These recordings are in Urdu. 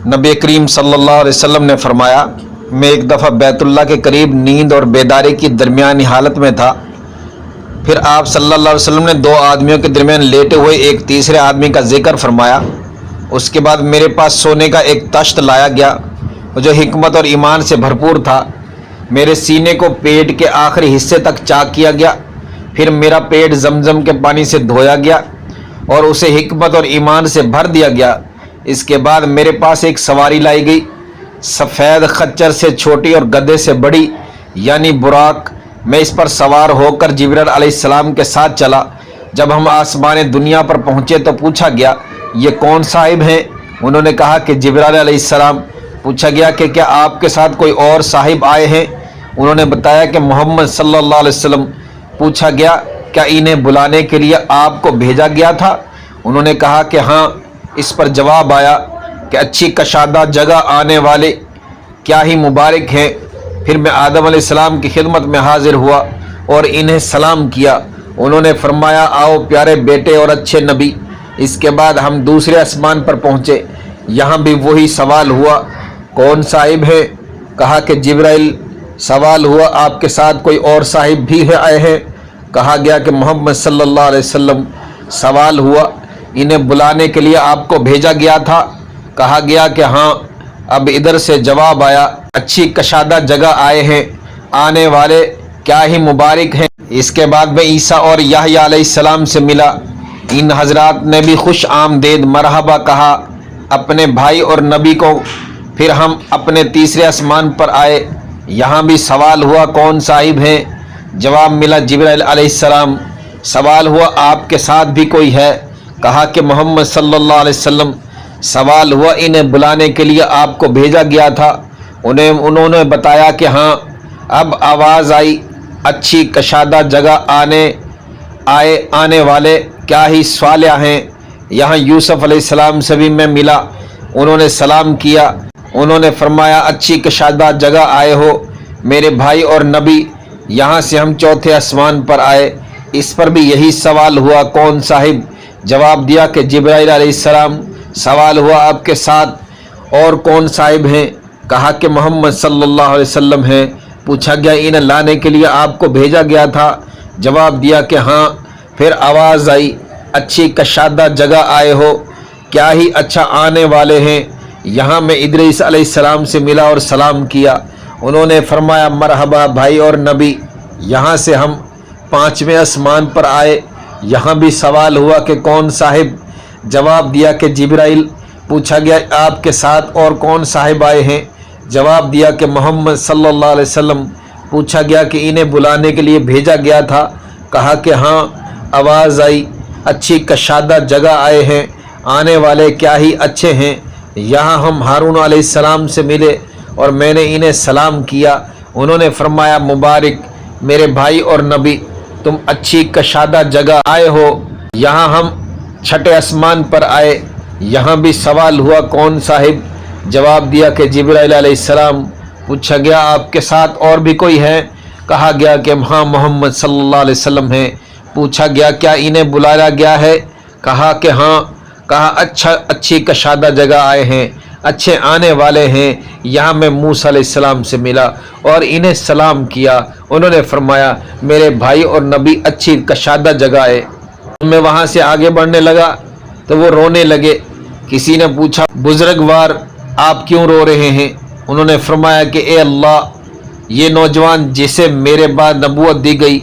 نبی کریم صلی اللہ علیہ وسلم نے فرمایا، میں ایک دفعہ بیت اللہ کے قریب نیند اور بیداری کی درمیانی حالت میں تھا۔ پھر آپ صلی اللہ علیہ وسلم نے دو آدمیوں کے درمیان لیٹے ہوئے ایک تیسرے آدمی کا ذکر فرمایا۔ اس کے بعد میرے پاس سونے کا ایک تشت لایا گیا جو حکمت اور ایمان سے بھرپور تھا۔ میرے سینے کو پیٹ کے آخری حصے تک چاک کیا گیا، پھر میرا پیٹ زمزم کے پانی سے دھویا گیا اور اسے حکمت اور ایمان سے بھر دیا گیا۔ اس کے بعد میرے پاس ایک سواری لائی گئی، سفید خچر سے چھوٹی اور گدھے سے بڑی، یعنی براق۔ میں اس پر سوار ہو کر جبرائیل علیہ السلام کے ساتھ چلا۔ جب ہم آسمان دنیا پر پہنچے تو پوچھا گیا، یہ کون صاحب ہیں؟ انہوں نے کہا کہ جبرائیل علیہ السلام۔ پوچھا گیا کہ کیا آپ کے ساتھ کوئی اور صاحب آئے ہیں؟ انہوں نے بتایا کہ محمد صلی اللہ علیہ وسلم۔ پوچھا گیا، کیا انہیں بلانے کے لیے آپ کو بھیجا گیا تھا؟ انہوں نے کہا کہ ہاں۔ اس پر جواب آیا کہ اچھی کشادہ جگہ آنے والے کیا ہی مبارک ہیں۔ پھر میں آدم علیہ السلام کی خدمت میں حاضر ہوا اور انہیں سلام کیا۔ انہوں نے فرمایا، آؤ پیارے بیٹے اور اچھے نبی۔ اس کے بعد ہم دوسرے آسمان پر پہنچے، یہاں بھی وہی سوال ہوا، کون صاحب ہے؟ کہا کہ جبرائیل۔ سوال ہوا، آپ کے ساتھ کوئی اور صاحب بھی آئے ہیں؟ کہا گیا کہ محمد صلی اللہ علیہ وسلم۔ سوال ہوا، انہیں بلانے کے لیے آپ کو بھیجا گیا تھا؟ کہا گیا کہ ہاں۔ اب ادھر سے جواب آیا، اچھی کشادہ جگہ آئے ہیں، آنے والے کیا ہی مبارک ہیں۔ اس کے بعد میں عیسیٰ اور یحییٰ علیہ السلام سے ملا۔ ان حضرات نے بھی خوش آمدید مرحبا کہا اپنے بھائی اور نبی کو۔ پھر ہم اپنے تیسرے آسمان پر آئے، یہاں بھی سوال ہوا، کون صاحب ہیں؟ جواب ملا، جبرائیل علیہ السلام۔ سوال ہوا، آپ کے ساتھ بھی کوئی ہے؟ کہا کہ محمد صلی اللہ علیہ وسلم۔ سوال ہوا، انہیں بلانے کے لیے آپ کو بھیجا گیا تھا؟ انہوں نے بتایا کہ ہاں۔ اب آواز آئی، اچھی کشادہ جگہ آنے والے کیا ہی صالح ہیں۔ یہاں یوسف علیہ السلام سے بھی میں ملا، انہوں نے سلام کیا۔ انہوں نے فرمایا، اچھی کشادہ جگہ آئے ہو میرے بھائی اور نبی۔ یہاں سے ہم چوتھے آسمان پر آئے، اس پر بھی یہی سوال ہوا، کون صاحب؟ جواب دیا کہ جبرائیل علیہ السلام۔ سوال ہوا، آپ کے ساتھ اور کون صاحب ہیں؟ کہا کہ محمد صلی اللہ علیہ وسلم ہیں۔ پوچھا گیا، انہیں لانے کے لیے آپ کو بھیجا گیا تھا؟ جواب دیا کہ ہاں۔ پھر آواز آئی، اچھی کشادہ جگہ آئے ہو، کیا ہی اچھا آنے والے ہیں۔ یہاں میں ادریس علیہ السلام سے ملا اور سلام کیا۔ انہوں نے فرمایا، مرحبا بھائی اور نبی۔ یہاں سے ہم پانچویں آسمان پر آئے، یہاں بھی سوال ہوا کہ کون صاحب؟ جواب دیا کہ جبرائیل۔ پوچھا گیا، آپ کے ساتھ اور کون صاحب آئے ہیں؟ جواب دیا کہ محمد صلی اللہ علیہ وسلم۔ پوچھا گیا کہ انہیں بلانے کے لیے بھیجا گیا تھا؟ کہا کہ ہاں۔ آواز آئی، اچھی کشادہ جگہ آئے ہیں، آنے والے کیا ہی اچھے ہیں۔ یہاں ہم ہارون علیہ السلام سے ملے اور میں نے انہیں سلام کیا۔ انہوں نے فرمایا، مبارک میرے بھائی اور نبی، تم اچھی کشادہ جگہ آئے ہو۔ یہاں ہم چھٹے آسمان پر آئے، یہاں بھی سوال ہوا، کون صاحب؟ جواب دیا کہ جبرائیل علیہ السلام۔ پوچھا گیا، آپ کے ساتھ اور بھی کوئی ہے؟ کہا گیا کہ ہاں، محمد صلی اللہ علیہ وسلم ہیں۔ پوچھا گیا، کیا انہیں بلایا گیا ہے؟ کہا کہ ہاں۔ کہا، اچھی کشادہ جگہ آئے ہیں، اچھے آنے والے ہیں۔ یہاں میں موسیٰ علیہ السلام سے ملا اور انہیں سلام کیا۔ انہوں نے فرمایا، میرے بھائی اور نبی، اچھی کشادہ جگہ ہے۔ میں وہاں سے آگے بڑھنے لگا تو وہ رونے لگے۔ کسی نے پوچھا، بزرگوار آپ کیوں رو رہے ہیں؟ انہوں نے فرمایا کہ اے اللہ، یہ نوجوان جسے میرے بعد نبوت دی گئی،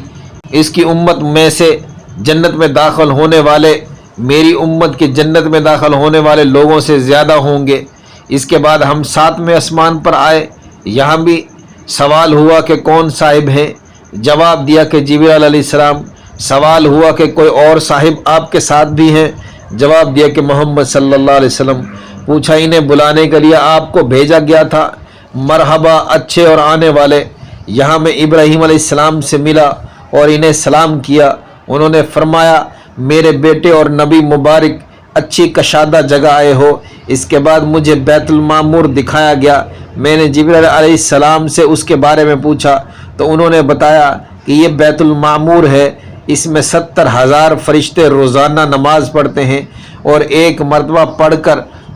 اس کی امت میں سے جنت میں داخل ہونے والے میری امت کے جنت میں داخل ہونے والے لوگوں سے زیادہ ہوں گے۔ اس کے بعد ہم ساتویں آسمان پر آئے، یہاں بھی سوال ہوا کہ کون صاحب ہیں؟ جواب دیا کہ جبرائیل علیہ السلام۔ سوال ہوا کہ کوئی اور صاحب آپ کے ساتھ بھی ہیں؟ جواب دیا کہ محمد صلی اللہ علیہ وسلم۔ پوچھا، انہیں بلانے کے لیے آپ کو بھیجا گیا تھا؟ مرحبا اچھے اور آنے والے۔ یہاں میں ابراہیم علیہ السلام سے ملا اور انہیں سلام کیا۔ انہوں نے فرمایا، میرے بیٹے اور نبی مبارک، اچھی کشادہ جگہ آئے ہو۔ اس کے بعد مجھے بیت المعمور دکھایا گیا۔ میں نے جبرائیل علیہ السلام سے اس کے بارے میں پوچھا تو انہوں نے بتایا کہ یہ بیت المعمور ہے، اس میں 70,000 فرشتے روزانہ نماز پڑھتے ہیں اور ایک مرتبہ پڑھ کر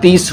30